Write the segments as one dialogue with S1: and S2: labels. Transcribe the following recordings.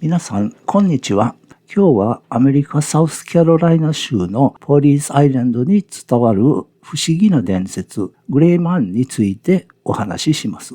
S1: 皆さん、こんにちは。今日はアメリカサウスカロライナ州のポリーズアイランドに伝わる不思議な伝説、グレーマンについてお話しします。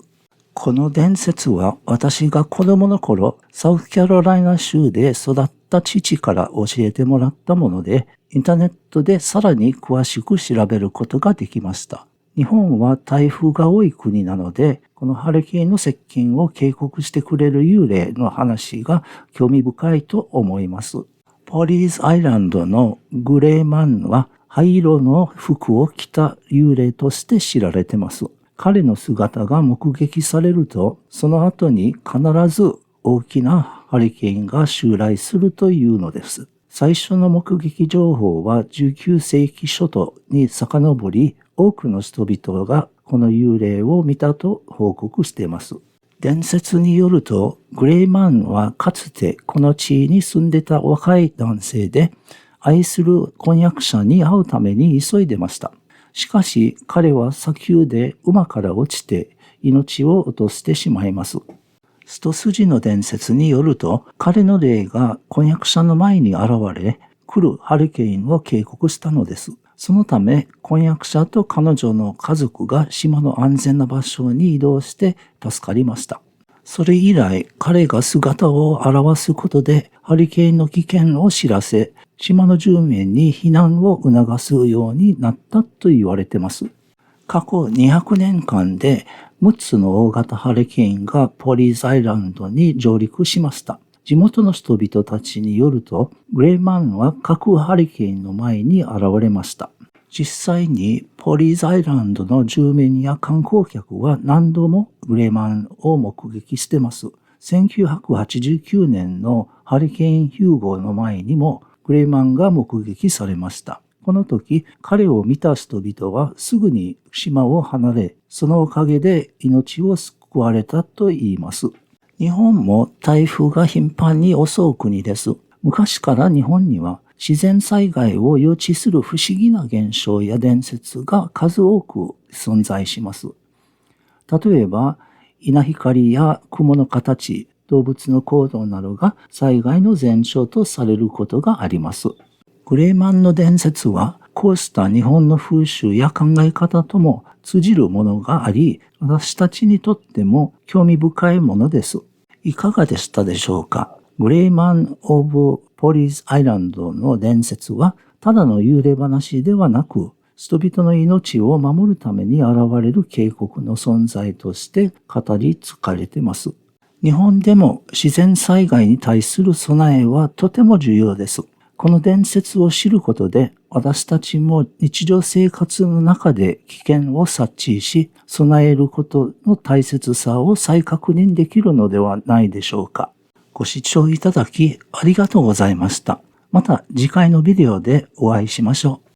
S1: この伝説は私が子供の頃、サウスカロライナ州で育った父から教えてもらったもので、インターネットでさらに詳しく調べることができました。日本は台風が多い国なので、このハリケーンの接近を警告してくれる幽霊の話が興味深いと思います。ポリーズアイランドのグレーマンは灰色の服を着た幽霊として知られています。彼の姿が目撃されると、その後に必ず大きなハリケーンが襲来するというのです。最初の目撃情報は19世紀初頭に遡り、多くの人々がこの幽霊を見たと報告しています。伝説によると、グレーマンはかつてこの地に住んでた若い男性で、愛する婚約者に会うために急いでました。しかし彼は砂丘で馬から落ちて命を落としてしまいます。一筋の伝説によると、彼の霊が婚約者の前に現れ、来るハリケーンを警告したのです。そのため、婚約者と彼女の家族が島の安全な場所に移動して助かりました。それ以来、彼が姿を現すことで、ハリケーンの危険を知らせ、島の住民に避難を促すようになったと言われています。過去200年間で6つの大型ハリケーンがポリーズアイランドに上陸しました。地元の人々たちによると、グレーマンは各ハリケーンの前に現れました。実際にポリーズアイランドの住民や観光客は何度もグレーマンを目撃しています。1989年のハリケーンヒューゴの前にもグレーマンが目撃されました。この時、彼を見た人々はすぐに島を離れ、そのおかげで命を救われたと言います。日本も台風が頻繁に襲う国です。昔から日本には自然災害を予知する不思議な現象や伝説が数多く存在します。例えば、稲光や雲の形、動物の行動などが災害の前兆とされることがあります。グレーマンの伝説は、こうした日本の風習や考え方とも通じるものがあり、私たちにとっても興味深いものです。いかがでしたでしょうか？グレーマン・オブ・ポリーズ・アイランドの伝説は、ただの幽霊話ではなく、人々の命を守るために現れる警告の存在として語り継がれています。日本でも自然災害に対する備えはとても重要です。この伝説を知ることで、私たちも日常生活の中で危険を察知し、備えることの大切さを再確認できるのではないでしょうか。ご視聴いただきありがとうございました。また次回のビデオでお会いしましょう。